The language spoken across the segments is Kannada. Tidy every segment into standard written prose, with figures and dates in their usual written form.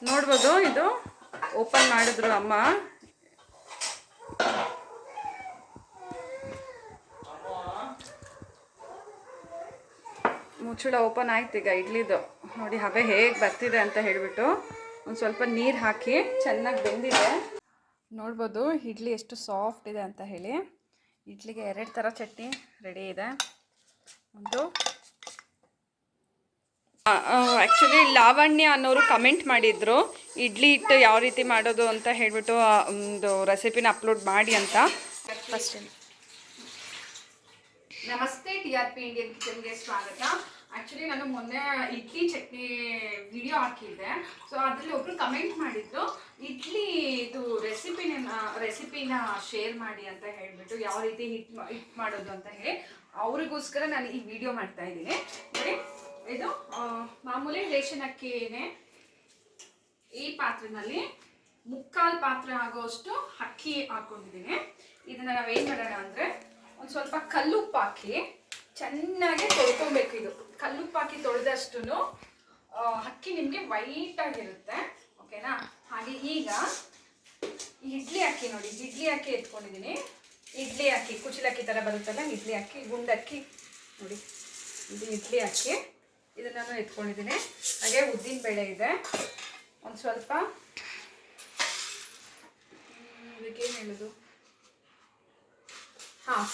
ನೋಡ್ಬೋದು, ಇದು ಓಪನ್ ಮಾಡಿದ್ರು ಅಮ್ಮ. ಮುಚ್ಚಳ ಓಪನ್ ಆಯ್ತು ಈಗ ಇಡ್ಲಿದು. ನೋಡಿ ಹಬೆ ಹೇಗೆ ಬರ್ತಿದೆ ಅಂತ ಹೇಳಿಬಿಟ್ಟು ಒಂದು ಸ್ವಲ್ಪ ನೀರು ಹಾಕಿ ಚೆನ್ನಾಗಿ ಬೆಂದಿದೆ. ನೋಡ್ಬೋದು ಇಡ್ಲಿ ಎಷ್ಟು ಸಾಫ್ಟ್ ಇದೆ ಅಂತ ಹೇಳಿ. ಇಡ್ಲಿಗೆ 2 ಥರ ಚಟ್ನಿ ರೆಡಿ ಇದೆ. ಒಂದು ಆ್ಯಕ್ಚುಲಿ ಲಾವಣ್ಯ ಅನ್ನೋರು ಕಮೆಂಟ್ ಮಾಡಿದ್ರು ಇಡ್ಲಿ ಹಿಟ್ಟು ಯಾವ ರೀತಿ ಮಾಡೋದು ಅಂತ ಹೇಳಿಬಿಟ್ಟು ಒಂದು ರೆಸಿಪಿನ ಅಪ್ಲೋಡ್ ಮಾಡಿ ಅಂತ. ಫಸ್ಟ್ ನಮಸ್ತೆ, TRP ಇಂಡಿಯನ್ ಕಿಚನ್ಗೆ ಸ್ವಾಗತ. ಆ್ಯಕ್ಚುಲಿ ನಾನು ಮೊನ್ನೆ ಇಡ್ಲಿ ಚಟ್ನಿ ವಿಡಿಯೋ ಹಾಕಿದ್ದೆ. ಸೊ ಅದರಲ್ಲಿ ಒಬ್ರು ಕಮೆಂಟ್ ಮಾಡಿದ್ರು ಇಡ್ಲಿ ಇದು ರೆಸಿಪಿನ ಶೇರ್ ಮಾಡಿ ಅಂತ ಹೇಳಿಬಿಟ್ಟು, ಯಾವ ರೀತಿ ಹಿಟ್ ಮಾಡೋದು ಅಂತ ಹೇಳಿ. ಅವ್ರಿಗೋಸ್ಕರ ನಾನು ಈ ವಿಡಿಯೋ ಮಾಡ್ತಾ ಇದ್ದೀನಿ. ನೋಡಿ, ಇದು ಮಾಮೂಲಿ ರೇಷನ್ ಅಕ್ಕಿನೇ. ಈ ಪಾತ್ರೆನಲ್ಲಿ 3/4 ಪಾತ್ರೆ ಆಗೋಷ್ಟು ಅಕ್ಕಿ ಹಾಕೊಂಡಿದ್ದೀನಿ. ಇದನ್ನ ನಾವೇನು ಮಾಡೋಣ ಅಂದರೆ, ಒಂದು ಸ್ವಲ್ಪ ಕಲ್ಲುಪ್ಪು ಹಾಕಿ ಚೆನ್ನಾಗಿ ತೊಳ್ಕೊಬೇಕು. ಇದು ಕಲ್ಲುಪ್ಪು ಹಾಕಿ ತೊಳೆದಷ್ಟು ಅಕ್ಕಿ ನಿಮಗೆ ವೈಟಾಗಿರುತ್ತೆ. ಓಕೆನಾ? ಹಾಗೆ ಈಗ ಇಡ್ಲಿ ಅಕ್ಕಿ ನೋಡಿ, ಇಡ್ಲಿ ಅಕ್ಕಿ ಎತ್ಕೊಂಡಿದ್ದೀನಿ. ಇಡ್ಲಿ ಅಕ್ಕಿ ಕುಚಲಕ್ಕಿ ಥರ ಬರುತ್ತಲ್ಲ, ಇಡ್ಲಿ ಅಕ್ಕಿ, ಗುಂಡಕ್ಕಿ ನೋಡಿ, ಇದು ಇಡ್ಲಿ ಅಕ್ಕಿ. ಇದನ್ನು ನಾನು ಎತ್ಕೊಂಡಿದ್ದೀನಿ. ಹಾಗೆ ಉದ್ದಿನ ಬೇಳೆ ಇದೆ, ಒಂದು ಸ್ವಲ್ಪ ಇದಕ್ಕೇನು ಹೇಳೋದು,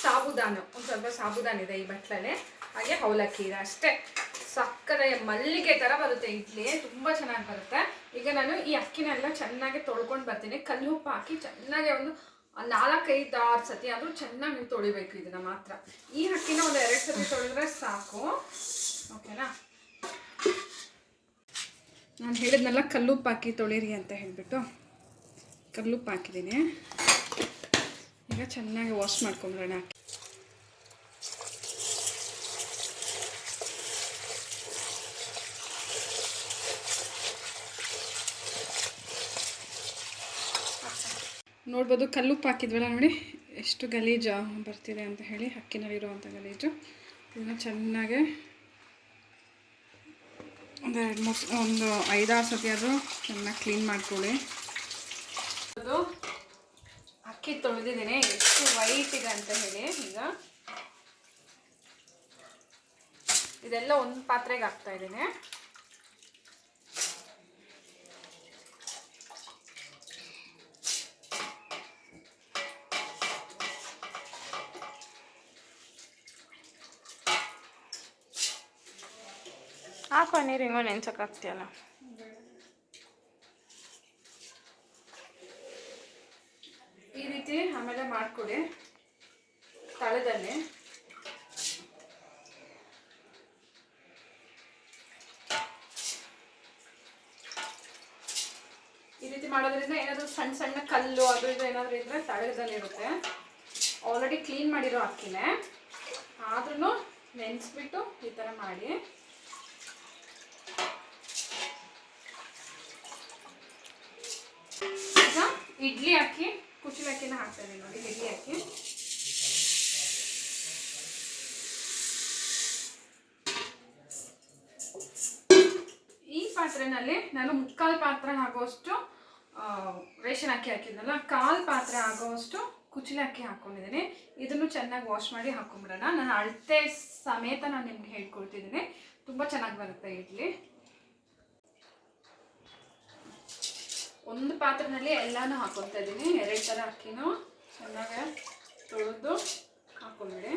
ಸಾಬುದಾನ, ಒಂದು ಸ್ವಲ್ಪ ಸಾಬುದಾನ ಇದೆ ಈ ಬಟ್ಲಲ್ಲಿ. ಹಾಗೆ ಅವಲಕ್ಕಿ ಇದೆ ಅಷ್ಟೇ. ಸಕ್ಕರೆ ಮಲ್ಲಿಗೆ ಥರ ಬರುತ್ತೆ ಇಡ್ಲಿ, ತುಂಬ ಚೆನ್ನಾಗಿ ಬರುತ್ತೆ. ಈಗ ನಾನು ಈ ಅಕ್ಕಿನೆಲ್ಲ ಚೆನ್ನಾಗಿ ತೊಳ್ಕೊಂಡು ಬರ್ತೀನಿ. ಕಲ್ಲು ಉಪ್ಪು ಹಾಕಿ ಚೆನ್ನಾಗಿ ಒಂದು 4-5-6 ಸತಿ ಆದರೂ ಚೆನ್ನಾಗಿ ನೀವು ತೊಳಿಬೇಕು ಇದನ್ನು ಮಾತ್ರ. ಈ ಅಕ್ಕಿನ ಒಂದು 2 ಸತಿ ತೊಳೆದ್ರೆ ಸಾಕು. ಓಕೆನಾ? ನಾನು ಹೇಳಿದ್ನೆಲ್ಲ ಕಲ್ಲುಪ್ಪು ಹಾಕಿ ತೊಳಿರಿ ಅಂತ ಹೇಳಿಬಿಟ್ಟು ಕಲ್ಲುಪ್ಪು ಹಾಕಿದ್ದೀನಿ. ಈಗ ಚೆನ್ನಾಗಿ ವಾಶ್ ಮಾಡ್ಕೊಂಡ್ಬಿಡೋಣ. ನೋಡ್ಬೋದು ಕಲ್ಲುಪ್ಪು ಹಾಕಿದ್ವಲ್ಲ, ನೋಡಿ ಎಷ್ಟು ಗಲೀಜು ಬರ್ತಿದೆ ಅಂತ ಹೇಳಿ, ಅಕ್ಕಿನಲ್ಲಿರುವಂಥ ಗಲೀಜು. ಇದನ್ನು ಚೆನ್ನಾಗಿ ಒಂದು 5-6 ಸತಿ ಆದರೂ ಚೆನ್ನಾಗಿ ಕ್ಲೀನ್ ಮಾಡ್ಕೊಳ್ಳಿ. ಅದು ಅಕ್ಕಿ ತೊಳೆದಿದ್ದೀನಿ, ಎಷ್ಟು ವೈಟ್ ಇದೆ ಅಂತ ಹೇಳಿ. ಈಗ ಇದೆಲ್ಲ ಒಂದು ಪಾತ್ರೆಗೆ ಹಾಕ್ತಾ ಇದ್ದೀನಿ. ಹಾಕೋ ನೀರು, ಹಿಂಗೋ ನೆನ್ಸೋಕ್ಕಾಗ್ತೀಯಲ್ಲ. ಈ ರೀತಿ ಆಮೇಲೆ ಮಾಡಿಕೊಡಿ ತಳದಲ್ಲಿ. ಈ ರೀತಿ ಮಾಡೋದ್ರಿಂದ ಏನಾದರೂ ಸಣ್ಣ ಸಣ್ಣ ಕಲ್ಲು ಅದು ಇದು ಏನಾದರೂ ಇದ್ದರೆ ತಳದಲ್ಲಿ ಇರುತ್ತೆ. ಆಲ್ರೆಡಿ ಕ್ಲೀನ್ ಮಾಡಿರೋ ಅಕ್ಕಿನೇ, ಆದ್ರೂ ನೆನೆಸ್ಬಿಟ್ಟು ಈ ಥರ ಮಾಡಿ. ಈಗ ಇಡ್ಲಿ ಅಕ್ಕಿ ಕುಚಲಕ್ಕಿನ ಹಾಕ್ತಾ ಇದ್ದೀನಿ ನೋಡಿ. ಇಡ್ಲಿ ಅಕ್ಕಿ ಈ ಪಾತ್ರೆನಲ್ಲಿ ನಾನು 3/4 ಪಾತ್ರೆ ಆಗೋಷ್ಟು ರೇಷನ್ ಅಕ್ಕಿ ಹಾಕಿದ್ನಲ್ಲ, 1/4 ಪಾತ್ರೆ ಆಗೋಷ್ಟು ಕುಚಲಕ್ಕಿ ಹಾಕ್ಕೊಂಡಿದ್ದೀನಿ. ಇದನ್ನು ಚೆನ್ನಾಗಿ ವಾಶ್ ಮಾಡಿ ಹಾಕೊಂಡ್ಬಿಡೋಣ. ನಾನು ಅಳತೆ ಸಮೇತ ನಾನು ನಿಮ್ಗೆ ಹೇಳ್ಕೊಳ್ತಿದ್ದೀನಿ. ತುಂಬ ಚೆನ್ನಾಗಿ ಬರುತ್ತೆ ಇಡ್ಲಿ. ಒಂದು ಪಾತ್ರೆನಲ್ಲಿ ಎಲ್ಲನೂ ಹಾಕೊತಾ ಇದ್ದೀನಿ. 2 ಥರ ಅಕ್ಕಿನೂ ಚೆನ್ನಾಗಿ ತೊಳೆದು ಹಾಕೊಂಡ್ಬಿಡಿ.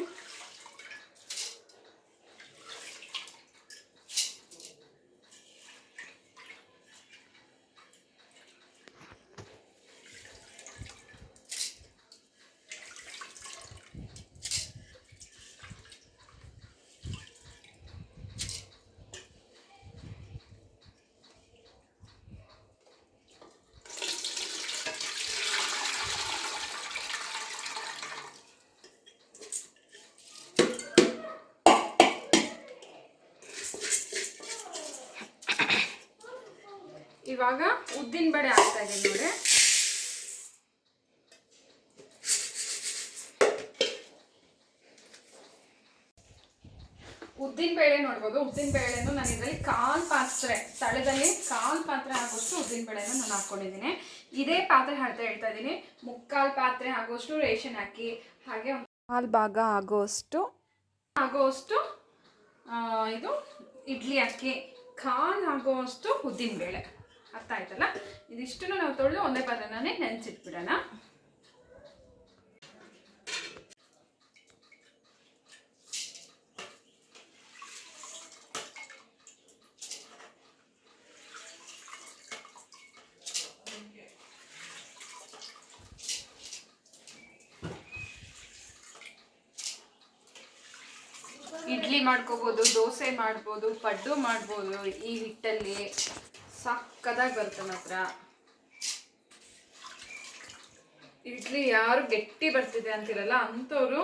ಇವಾಗ ಉದ್ದಿನ ಬೇಳೆ ಹಾಕ್ತಾ ಇದ್ದೀನಿ ನೋಡಿ. ಉದ್ದಿನ ಬೇಳೆ ನೋಡ್ಬೋದು. ಉದ್ದಿನ ಬೇಳೆನು ನಾನು ಇದರಲ್ಲಿ 1/4 ಪಾತ್ರೆ, ತಳದಲ್ಲಿ 1/4 ಪಾತ್ರೆ ಆಗೋಷ್ಟು ಉದ್ದಿನಬೇಳೆನ ನಾನು ಹಾಕ್ಕೊಂಡಿದ್ದೀನಿ. ಇದೇ ಪಾತ್ರೆ ಹೇಳ್ತಾ ಇದ್ದೀನಿ, ಮುಕ್ಕಾಲು ಪಾತ್ರೆ ಆಗೋಷ್ಟು ರೇಷನ್ ಅಕ್ಕಿ, ಹಾಗೆ ಕಾಲು ಭಾಗ ಆಗೋಷ್ಟು ಇದು ಇಡ್ಲಿ ಅಕ್ಕಿ, ಕಾಲು ಆಗೋಷ್ಟು ಉದ್ದಿನಬೇಳೆ. ಅರ್ಥ ಆಯ್ತಲ್ಲ? ಇದಿಷ್ಟನ್ನು ನಾವು ತೊಳೆದು ಒಂದೇ ಪಾತ್ರೆನೇ ನೆನೆಸಿಟ್ಬಿಡೋಣ. ಇಡ್ಲಿ ಮಾಡ್ಕೋಬೋದು, ದೋಸೆ ಮಾಡ್ಬೋದು, ಪಡ್ಡು ಮಾಡ್ಬೋದು. ಈ ಹಿಟ್ಟಲ್ಲಿ ಸಕ್ಕದಾಗಿ ಬರುತ್ತೆ ಮಾತ್ರ. ಇಡ್ಲಿ ಯಾರು ಗಟ್ಟಿ ಬರ್ತಿದೆ ಅಂತಿರಲ್ಲ ಅಂಥವ್ರು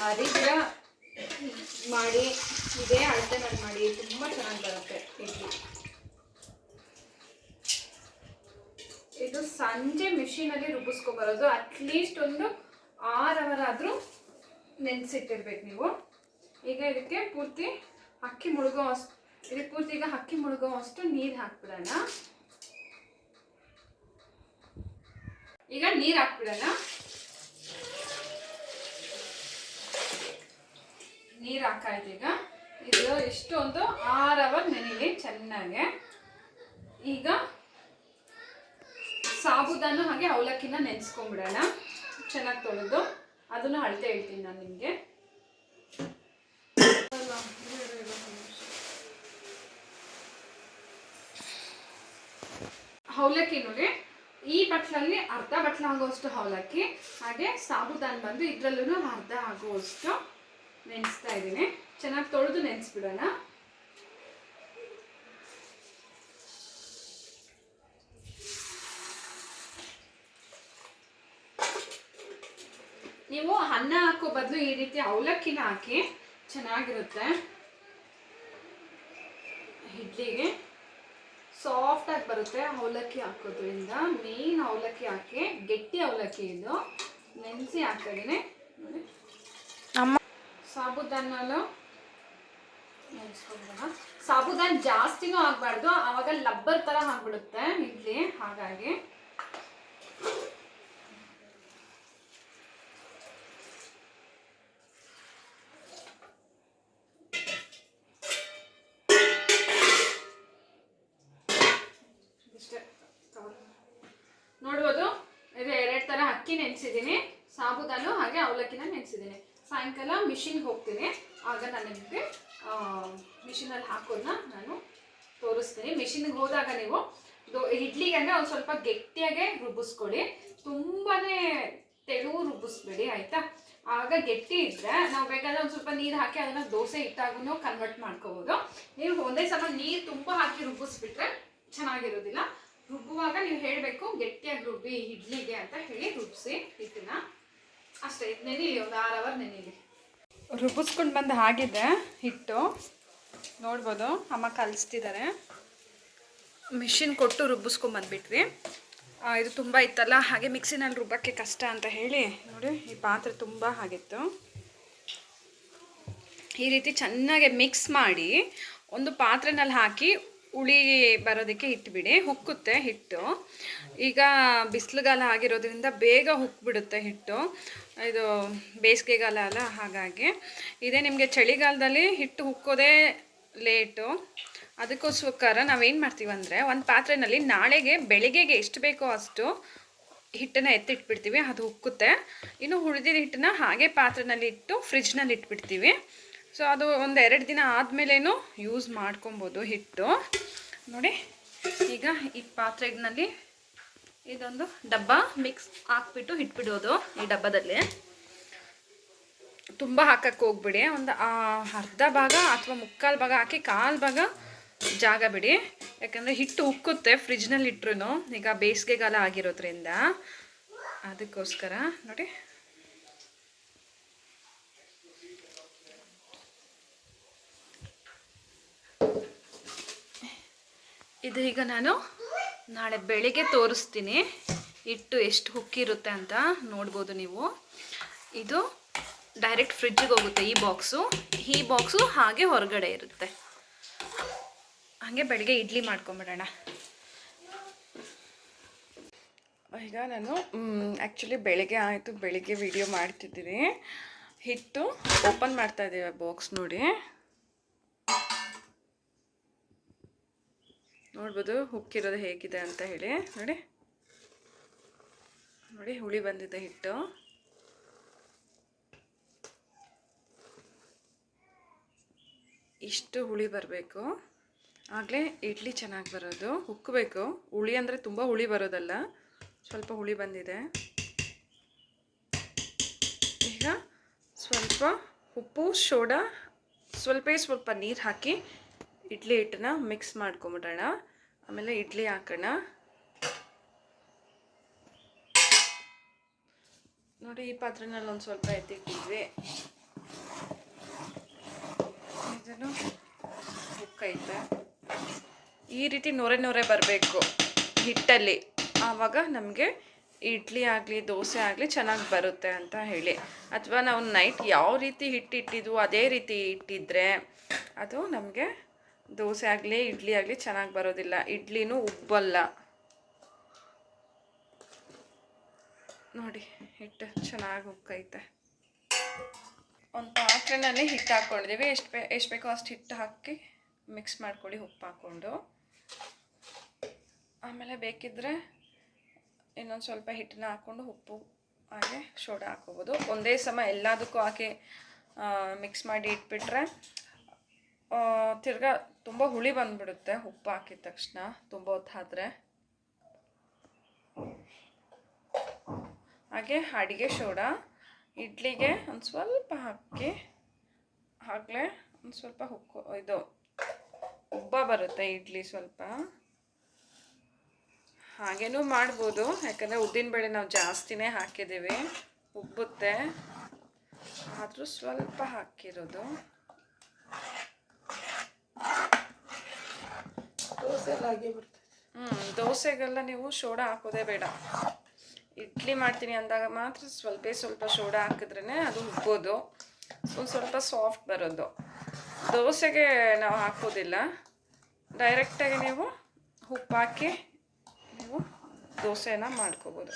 ಮರಿದಿರ ಮಾಡಿ ಇದೇ ಅಳತೆನಲ್ಲಿ ಮಾಡಿ, ತುಂಬ ಚೆನ್ನಾಗಿ ಬರುತ್ತೆ ಇಡ್ಲಿ. ಇದು ಸಂಜೆ ಮಿಷಿನಲ್ಲಿ ರುಬ್ಬಿಸ್ಕೊಬರೋದು. ಅಟ್ಲೀಸ್ಟ್ ಒಂದು 6 ಅವರ್ ಆದರೂ ನೆನೆಸಿಟ್ಟಿರ್ಬೇಕು ನೀವು. ಈಗ ಇದಕ್ಕೆ ಪೂರ್ತಿ ಅಕ್ಕಿ ಮುಳುಗೋ ಅಷ್ಟು ನೀರು ಹಾಕ್ಬಿಡೋಣ. ಈಗ ನೀರು ಹಾಕ್ಬಿಡೋಣ. ನೀರು ಹಾಕಾಯ್ತು. ಈಗ ಇದು ಎಷ್ಟು ಒಂದು 6 ಅವರ್ ನೆನೆಲಿ ಚೆನ್ನಾಗೆ. ಈಗ ಸಾಬುದಾನ ಹಾಗೆ ಅವಲಕ್ಕಿನ ನೆನೆಸ್ಕೊಂಡ್ಬಿಡೋಣ ಚೆನ್ನಾಗಿ ತೊಳೆದು. ಅದನ್ನು ಅಳತೆ ಹೇಳ್ತೀನಿ ನಾನು ನಿಮಗೆ. ಅವಲಕ್ಕಿ ನೋಡಿ, ಈ ಬಟ್ಲಲ್ಲಿ ಅರ್ಧ ಬಟ್ಲ ಆಗುವಷ್ಟು ಅವಲಕ್ಕಿ, ಹಾಗೆ ಸಾಬುದಾನ ಬಂದು ಇದರಲ್ಲೂ ಅರ್ಧ ಆಗುವಷ್ಟು ನೆನೆಸ್ತಾ ಇದ್ದೀನಿ. ಚೆನ್ನಾಗಿ ತೊಳೆದು ನೆನೆಸ್ಬಿಡೋಣ. ನೀವು ಅನ್ನ ಹಾಕೋ ಬದಲು ಈ ರೀತಿ ಅವಲಕ್ಕಿನ ಹಾಕಿ ಚೆನ್ನಾಗಿರುತ್ತೆ. ಇಡ್ಲಿಗೆ ಸಾಫ್ಟಾಗಿ ಬರುತ್ತೆ ಅವಲಕ್ಕಿ ಹಾಕೋದ್ರಿಂದ. ಮೇನ್ ಅವಲಕ್ಕಿ ಹಾಕಿ, ಗಟ್ಟಿ ಅವಲಕ್ಕಿ ಇದು ನೆನೆಸಿ ಹಾಕಿದ್ದೀನಿ ನೋಡಿ. ಸಾಬುದಾನಲ್ಲೂ ನೆನೆಸ್ಕೊಂಡ್ಬಿಡೋಣ. ಸಾಬುದಾನ ಜಾಸ್ತಿನೂ ಆಗಬಾರ್ದು, ಆವಾಗ ಲಬ್ಬರ್ ಥರ ಆಗಿಬಿಡುತ್ತೆ ಇಡ್ಲಿ. ಹಾಗಾಗಿ ನೋಡ್ಬೋದು, ಇದು 2 ಥರ ಅಕ್ಕಿ ನೆನೆಸಿದ್ದೀನಿ, ಸಾಬುದಾನು ಹಾಗೆ ಅವಲಕ್ಕಿನ ನೆನೆಸಿದ್ದೀನಿ. ಸಾಯಂಕಾಲ ಮಿಷಿನ್ಗೆ ಹೋಗ್ತೀನಿ, ಆಗ ನಾನು ನಿಮಗೆ ಮಿಷಿನಲ್ಲಿ ಹಾಕೋದನ್ನ ನಾನು ತೋರಿಸ್ತೀನಿ. ಮಿಷಿನ್ಗೆ ಹೋದಾಗ ನೀವು ಇಡ್ಲಿಗೆ ಅಂದರೆ ಒಂದು ಸ್ವಲ್ಪ ಗಟ್ಟಿಯಾಗೆ ರುಬ್ಬಿಸ್ಕೊಳ್ಳಿ, ತುಂಬಾ ತೆಳು ರುಬ್ಬಿಸ್ಬೇಡಿ ಆಯಿತಾ. ಆಗ ಗಟ್ಟಿ ಇದ್ದರೆ ನಾವು ಬೇಕಾದ್ರೆ ಒಂದು ಸ್ವಲ್ಪ ನೀರು ಹಾಕಿ ಅದನ್ನು ದೋಸೆ ಹಿಟ್ಟಾಗೂ ಕನ್ವರ್ಟ್ ಮಾಡ್ಕೋಬೋದು. ನೀವು ಒಂದೇ ಸಮ ನೀರು ತುಂಬ ಹಾಕಿ ರುಬ್ಬಿಸ್ಬಿಟ್ರೆ ಚೆನ್ನಾಗಿರೋದಿಲ್ಲ. ರುಬ್ಬುವಾಗ ನೀವು ಹೇಳಬೇಕು ಗಟ್ಟಿಯಾಗಿ ರುಬ್ಬಿ ಇಡ್ಲಿಗೆ ಅಂತ ಹೇಳಿ ರುಬ್ಬಿಸಿ ಹಿಟ್ಟನ್ನ. ಅಷ್ಟೇ, ಇದು ನೆನೀಲಿ, ಒಂದು 6 ಅವರ್ ನೆನೀಲಿ. ರುಬ್ಬಿಸ್ಕೊಂಡು ಬಂದು ಆಗಿದೆ ಹಿಟ್ಟು, ನೋಡ್ಬೋದು ಅಮ್ಮ ಕಲಿಸ್ತಿದ್ದಾರೆ. ಮಿಷಿನ್ ಕೊಟ್ಟು ರುಬ್ಬಿಸ್ಕೊಂಡು ಬಂದುಬಿಟ್ವಿ. ಇದು ತುಂಬ ಇತ್ತಲ್ಲ, ಹಾಗೆ ಮಿಕ್ಸಿನಲ್ಲಿ ರುಬ್ಬಕ್ಕೆ ಕಷ್ಟ ಅಂತ ಹೇಳಿ ನೋಡಿ ಈ ಪಾತ್ರೆ ತುಂಬ ಆಗಿತ್ತು. ಈ ರೀತಿ ಚೆನ್ನಾಗಿ ಮಿಕ್ಸ್ ಮಾಡಿ ಒಂದು ಪಾತ್ರೆನಲ್ಲಿ ಹಾಕಿ ಹುಳಿ ಬರೋದಕ್ಕೆ ಇಟ್ಬಿಡಿ. ಹುಕ್ಕುತ್ತೆ ಹಿಟ್ಟು. ಈಗ ಬಿಸಿಲುಗಾಲ ಆಗಿರೋದ್ರಿಂದ ಬೇಗ ಹುಕ್ಬಿಡುತ್ತೆ ಹಿಟ್ಟು. ಇದು ಬೇಸಿಗೆಗಾಲ ಅಲ್ಲ, ಹಾಗಾಗಿ ಇದೇ ನಿಮಗೆ ಚಳಿಗಾಲದಲ್ಲಿ ಹಿಟ್ಟು ಹುಕ್ಕೋದೇ ಲೇಟು. ಅದಕ್ಕೋಸ್ಕರ ನಾವೇನು ಮಾಡ್ತೀವಿ ಅಂದರೆ, ಒಂದು ಪಾತ್ರೆಯಲ್ಲಿ ನಾಳೆಗೆ ಬೆಳಿಗ್ಗೆಗೆ ಎಷ್ಟು ಬೇಕೋ ಅಷ್ಟು ಹಿಟ್ಟನ್ನು ಎತ್ತಿಟ್ಬಿಡ್ತೀವಿ, ಅದು ಹುಕ್ಕುತ್ತೆ. ಇನ್ನು ಉಳಿದಿದ್ದ ಹಿಟ್ಟನ್ನ ಹಾಗೆ ಪಾತ್ರೆಯಲ್ಲಿ ಇಟ್ಟು ಫ್ರಿಜ್ನಲ್ಲಿ ಇಟ್ಬಿಡ್ತೀವಿ. ಸೊ ಅದು ಒಂದು 2 ದಿನ ಆದಮೇಲೇನು ಯೂಸ್ ಮಾಡ್ಕೊಬೋದು ಹಿಟ್ಟು. ನೋಡಿ, ಈಗ ಈ ಪಾತ್ರೆನಲ್ಲಿ ಇದೊಂದು ಡಬ್ಬ ಮಿಕ್ಸ್ ಹಾಕ್ಬಿಟ್ಟು ಇಟ್ಬಿಡೋದು. ಈ ಡಬ್ಬದಲ್ಲಿ ತುಂಬ ಹಾಕಕ್ಕೆ ಹೋಗ್ಬಿಡಿ, ಒಂದು ಅರ್ಧ ಭಾಗ ಅಥವಾ ಮುಕ್ಕಾಲು ಭಾಗ ಹಾಕಿ, ಕಾಲು ಭಾಗ ಜಾಗ ಬಿಡಿ. ಯಾಕಂದರೆ ಹಿಟ್ಟು ಉಕ್ಕುತ್ತೆ ಫ್ರಿಜ್ನಲ್ಲಿ ಇಟ್ರು. ಈಗ ಬೇಸಿಗೆಗಾಲ ಆಗಿರೋದ್ರಿಂದ ಅದಕ್ಕೋಸ್ಕರ ನೋಡಿ. ಇದು ಈಗ ನಾನು ನಾಳೆ ಬೆಳಿಗ್ಗೆ ತೋರಿಸ್ತೀನಿ ಹಿಟ್ಟು ಎಷ್ಟು ಹುಕ್ಕಿರುತ್ತೆ ಅಂತ ನೋಡ್ಬೋದು ನೀವು. ಇದು ಡೈರೆಕ್ಟ್ ಫ್ರಿಜ್ಜಿಗೆ ಹೋಗುತ್ತೆ ಈ ಬಾಕ್ಸು ಹಾಗೆ ಹೊರಗಡೆ ಇರುತ್ತೆ. ಹಾಗೆ ಬೆಳಿಗ್ಗೆ ಇಡ್ಲಿ ಮಾಡ್ಕೊಂಬಿಡೋಣ. ಈಗ ನಾನು ಆ್ಯಕ್ಚುಲಿ ಬೆಳಗ್ಗೆ ಆಯಿತು, ಬೆಳಿಗ್ಗೆ ವಿಡಿಯೋ ಮಾಡ್ತಿದ್ದೀನಿ. ಹಿಟ್ಟು ಓಪನ್ ಮಾಡ್ತಾ ಇದ್ದೀವಿ ಬಾಕ್ಸ್ ನೋಡ್ಬೋದು ಉಕ್ಕಿರೋದು ಹೇಗಿದೆ ಅಂತ ಹೇಳಿ. ನೋಡಿ ಹುಳಿ ಬಂದಿದೆ ಹಿಟ್ಟು. ಇಷ್ಟು ಹುಳಿ ಬರಬೇಕು, ಆಗಲೇ ಇಡ್ಲಿ ಚೆನ್ನಾಗಿ ಬರೋದು. ಉಕ್ಕಬೇಕು. ಹುಳಿ ಅಂದರೆ ತುಂಬ ಹುಳಿ ಬರೋದಲ್ಲ, ಸ್ವಲ್ಪ ಹುಳಿ ಬಂದಿದೆ. ಈಗ ಸ್ವಲ್ಪ ಉಪ್ಪು, ಸೋಡಾ, ಸ್ವಲ್ಪ ನೀರು ಹಾಕಿ ಇಡ್ಲಿ ಹಿಟ್ಟನ್ನ ಮಿಕ್ಸ್ ಮಾಡ್ಕೊಂಬಿಡೋಣ. ಆಮೇಲೆ ಇಡ್ಲಿ ಹಾಕೋಣ. ನೋಡಿ, ಈ ಪಾತ್ರೆನಲ್ಲಿ ಒಂದು ಸ್ವಲ್ಪ ಎತ್ತಿಟ್ಟಿದ್ವಿ. ಇದನ್ನು ಉಕ್ಕೈತೆ. ಈ ರೀತಿ ನೊರೆ ಬರಬೇಕು ಹಿಟ್ಟಲ್ಲಿ, ಆವಾಗ ನಮಗೆ ಇಡ್ಲಿ ಆಗಲಿ ದೋಸೆ ಆಗಲಿ ಚೆನ್ನಾಗಿ ಬರುತ್ತೆ ಅಂತ ಹೇಳಿ. ಅಥವಾ ನಾವು ನೈಟ್ ಯಾವ ರೀತಿ ಹಿಟ್ಟಿಟ್ಟಿದ್ವು ಅದೇ ರೀತಿ ಇಟ್ಟಿದ್ರೆ ಅದು ನಮಗೆ ದೋಸೆ ಆಗಲಿ ಇಡ್ಲಿ ಆಗಲಿ ಚೆನ್ನಾಗಿ ಬರೋದಿಲ್ಲ. ಇಡ್ಲಿನೂ ಉಬ್ಬಲ್ಲ. ನೋಡಿ, ಹಿಟ್ಟು ಚೆನ್ನಾಗಿ ಉಕ್ಕೈತೆ. ಒಂದು ಪಾತ್ರೆನಲ್ಲಿ ಹಿಟ್ಟು ಹಾಕ್ಕೊಂಡಿದ್ದೀವಿ. ಎಷ್ಟು ಬೇಕೋ ಅಷ್ಟು ಹಿಟ್ಟು ಹಾಕಿ ಮಿಕ್ಸ್ ಮಾಡ್ಕೊಳ್ಳಿ, ಉಪ್ಪು ಹಾಕ್ಕೊಂಡು. ಆಮೇಲೆ ಬೇಕಿದ್ದರೆ ಇನ್ನೊಂದು ಸ್ವಲ್ಪ ಹಿಟ್ಟನ್ನ ಹಾಕ್ಕೊಂಡು ಉಪ್ಪು ಹಾಗೆ ಸೋಡಾ ಹಾಕ್ಕೋಬೋದು. ಒಂದೇ ಸಮ ಎಲ್ಲದಕ್ಕೂ ಹಾಕಿ ಮಿಕ್ಸ್ ಮಾಡಿ ಇಟ್ಬಿಟ್ರೆ ತಿರ್ಗಾ ತುಂಬ ಹುಳಿ ಬಂದುಬಿಡುತ್ತೆ ಉಪ್ಪು ಹಾಕಿದ ತಕ್ಷಣ, ತುಂಬ ಹೊತ್ತಾದರೆ. ಹಾಗೆ ಅಡಿಗೆ ಸೋಡಾ ಇಡ್ಲಿಗೆ ಒಂದು ಸ್ವಲ್ಪ ಹಾಕಿ, ಆಗಲೇ ಒಂದು ಸ್ವಲ್ಪ ಉಬ್ಬ ಬರುತ್ತೆ ಇಡ್ಲಿ. ಸ್ವಲ್ಪ ಹಾಗೇನೂ ಮಾಡ್ಬೋದು, ಯಾಕಂದರೆ ಉದ್ದಿನಬೇಳೆ ನಾವು ಜಾಸ್ತಿನೇ ಹಾಕಿದ್ದೀವಿ, ಉಬ್ಬುತ್ತೆ. ಆದರೂ ಸ್ವಲ್ಪ ಹಾಕಿರೋದು. ದೋಸೆಗೆಲ್ಲ ನೀವು ಸೋಡಾ ಹಾಕೋದೇ ಬೇಡ. ಇಡ್ಲಿ ಮಾಡ್ತೀನಿ ಅಂದಾಗ ಮಾತ್ರ ಸ್ವಲ್ಪ ಸೋಡಾ ಹಾಕಿದ್ರೇ ಅದು ಉಬ್ಬೋದು, ಸ್ವಲ್ಪ ಸಾಫ್ಟ್ ಬರೋದು. ದೋಸೆಗೆ ನಾವು ಹಾಕೋದಿಲ್ಲ, ಡೈರೆಕ್ಟಾಗಿ ನೀವು ಉಪ್ಪು ಹಾಕಿ ನೀವು ದೋಸೆನ ಮಾಡ್ಕೋಬೋದು.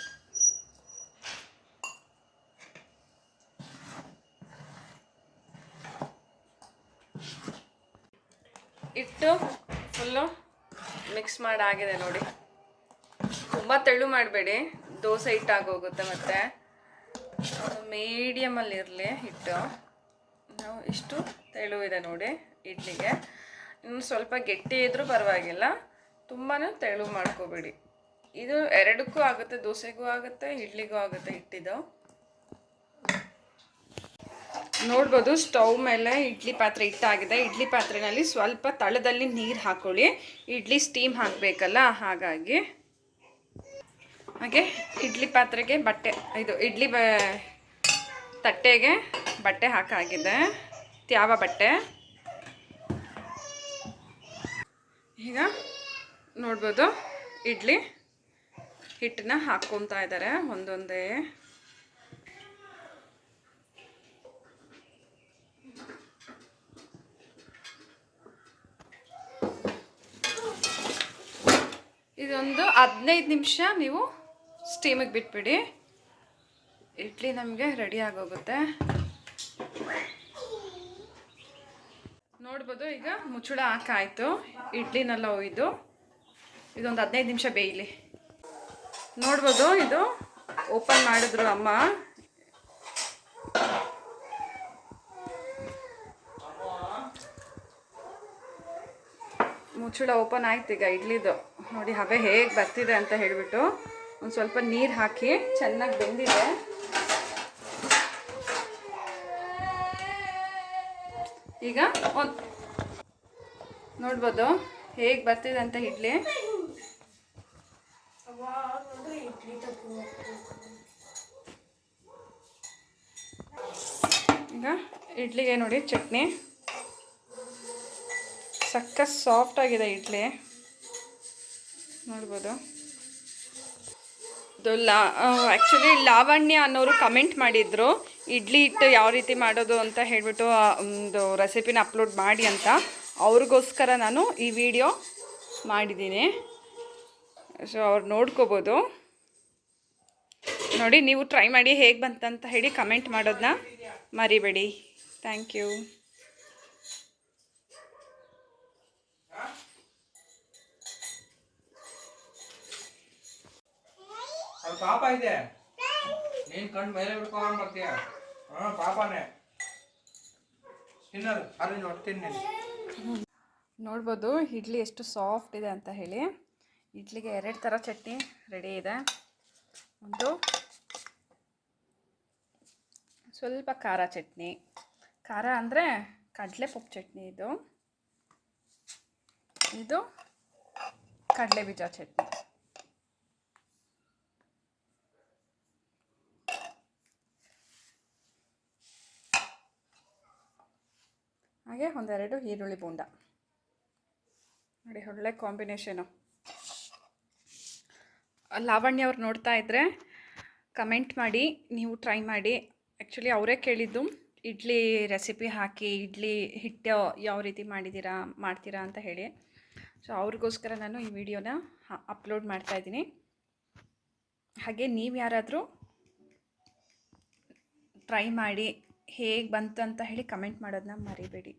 ಇಟ್ಟು ಫುಲ್ಲು ಮಿಕ್ಸ್ ಮಾಡಾಗಿದೆ ನೋಡಿ. ತುಂಬ ತೆಳು ಮಾಡಬೇಡಿ, ದೋಸೆ ಹಿಟ್ಟಾಗೋಗುತ್ತೆ. ಮತ್ತು ಮೀಡಿಯಮಲ್ಲಿ ಇರಲಿ ಹಿಟ್ಟು. ನಾವು ಇಷ್ಟು ತೆಳು ಇದೆ ನೋಡಿ ಇಡ್ಲಿಗೆ. ಇನ್ನು ಸ್ವಲ್ಪ ಗಟ್ಟಿ ಇದ್ರೂ ಪರವಾಗಿಲ್ಲ, ತುಂಬಾ ತೆಳು ಮಾಡ್ಕೋಬೇಡಿ. ಇದು ಎರಡಕ್ಕೂ ಆಗುತ್ತೆ, ದೋಸೆಗೂ ಆಗುತ್ತೆ ಇಡ್ಲಿಗೂ ಆಗುತ್ತೆ ಹಿಟ್ಟಿದ್ದು. ನೋಡ್ಬೋದು ಸ್ಟವ್ ಮೇಲೆ ಇಡ್ಲಿ ಪಾತ್ರೆ ಇಟ್ಟಾಗಿದೆ. ಇಡ್ಲಿ ಪಾತ್ರೆಯಲ್ಲಿ ಸ್ವಲ್ಪ ತಳದಲ್ಲಿ ನೀರು ಹಾಕ್ಕೊಳ್ಳಿ, ಇಡ್ಲಿ ಸ್ಟೀಮ್ ಹಾಕಬೇಕಲ್ಲ, ಹಾಗಾಗಿ. ಹಾಗೆ ಇಡ್ಲಿ ಪಾತ್ರೆಗೆ ಇಡ್ಲಿ ತಟ್ಟೆಗೆ ಬಟ್ಟೆ ಹಾಕಾಗಿದೆ, ತ್ಯಾವ ಬಟ್ಟೆ. ಈಗ ನೋಡ್ಬೋದು ಇಡ್ಲಿ ಹಿಟ್ಟನ್ನ ಹಾಕ್ಕೊತಾ ಇದ್ದಾರೆ ಒಂದೊಂದೇ. ಇದೊಂದು 15 ನಿಮಿಷ ನೀವು ಸ್ಟೀಮಿಗೆ ಬಿಟ್ಬಿಡಿ, ಇಡ್ಲಿ ನಮಗೆ ರೆಡಿ ಆಗೋಗುತ್ತೆ. ನೋಡ್ಬೋದು ಈಗ ಮುಚ್ಚಳ ಹಾಕಾಯಿತು, ಇಡ್ಲಿನೆಲ್ಲ ಒಯ್ದು ಇದೊಂದು 15 ನಿಮಿಷ ಬೇಯಲಿ. ನೋಡ್ಬೋದು ಇದು ಓಪನ್ ಮಾಡಿದ್ರು ಅಮ್ಮ. ಮುಚ್ಚಳ ಓಪನ್ ಆಯ್ತು ಈಗ ಇಡ್ಲಿದು. ನೋಡಿ ಹಬೆ ಹೇಗೆ ಬರ್ತಿದೆ ಅಂತ ಹೇಳಿಬಿಟ್ಟು ಒಂದು ಸ್ವಲ್ಪ ನೀರು ಹಾಕಿ ಚೆನ್ನಾಗಿ ಬೆಂದಿದೆ. ಈಗ ನೋಡ್ಬೋದು ಹೇಗೆ ಬರ್ತಿದೆ ಅಂತ ಇಡ್ಲಿ. ಈಗ ಇಡ್ಲಿಗೆ ನೋಡಿ ಚಟ್ನಿ ಸಕ್ಕ ಸಾಫ್ಟ್ ಆಗಿದೆ ಇಡ್ಲಿ, ನೋಡ್ಬೋದು. ಆ್ಯಕ್ಚುಲಿ ಲಾವಣ್ಯ ಅನ್ನೋರು ಕಮೆಂಟ್ ಮಾಡಿದ್ರು ಇಡ್ಲಿ ಹಿಟ್ಟು ಯಾವ ರೀತಿ ಮಾಡೋದು ಅಂತ ಹೇಳಿಬಿಟ್ಟು ಒಂದು ರೆಸಿಪಿನ ಅಪ್ಲೋಡ್ ಮಾಡಿ ಅಂತ. ಅವ್ರಿಗೋಸ್ಕರ ನಾನು ಈ ವಿಡಿಯೋ ಮಾಡಿದ್ದೀನಿ, ಸೊ ಅವ್ರು ನೋಡ್ಕೋಬೋದು. ನೋಡಿ, ನೀವು ಟ್ರೈ ಮಾಡಿ ಹೇಗೆ ಬಂತಂತ ಹೇಳಿ ಕಮೆಂಟ್ ಮಾಡೋದನ್ನ ಮರಿಬೇಡಿ. Thank you. ಪಾಪ ಇದೆ, ನೀನ್ ಕಣ್ ಮೇಲೆ ಬಿಡ್ಕೊಂಡ್ ಬರ್ತೀಯ. ಪಾಪನೇ ತಿನ್ನೋದು ಅಲ್ಲಿ ನೋಡ್ತೀನಿ. ನೋಡ್ಬೋದು ಇಡ್ಲಿ ಎಷ್ಟು ಸಾಫ್ಟ್ ಇದೆ ಅಂತ ಹೇಳಿ. ಇಡ್ಲಿಗೆ 2 ಥರ ಚಟ್ನಿ ರೆಡಿ ಇದೆ. ಒಂದು ಸ್ವಲ್ಪ ಖಾರ ಚಟ್ನಿ, ಖಾರ ಅಂದರೆ ಕಡಲೆಪಪ್ಪು ಚಟ್ನಿ. ಇದು ಕಡಲೆ ಬೀಜ ಚಟ್ನಿ. ಹಾಗೆ 1-2 ಈರುಳ್ಳಿ ಬೋಂಡ. ನೋಡಿ, ಒಳ್ಳೆ ಕಾಂಬಿನೇಷನು. ಲಾವಣ್ಯ ಅವ್ರು ನೋಡ್ತಾ ಇದ್ದರೆ ಕಮೆಂಟ್ ಮಾಡಿ, ನೀವು ಟ್ರೈ ಮಾಡಿ. ಆ್ಯಕ್ಚುಲಿ ಅವರೇ ಕೇಳಿದ್ದು ಇಡ್ಲಿ ರೆಸಿಪಿ ಹಾಕಿ, ಇಡ್ಲಿ ಹಿಟ್ಟು ಯಾವ ರೀತಿ ಮಾಡ್ತೀರಾ ಅಂತ ಹೇಳಿ. ಸೊ ಅವ್ರಿಗೋಸ್ಕರ ನಾನು ಈ ವಿಡಿಯೋನ ಅಪ್ಲೋಡ್ ಮಾಡ್ತಾಯಿದ್ದೀನಿ. ಹಾಗೆ ನೀವು ಯಾರಾದರೂ ಟ್ರೈ ಮಾಡಿ ಹೇಗೆ ಬಂತು ಅಂತ ಹೇಳಿ ಕಮೆಂಟ್ ಮಾಡೋದನ್ನ ಮರಿಬೇಡಿ.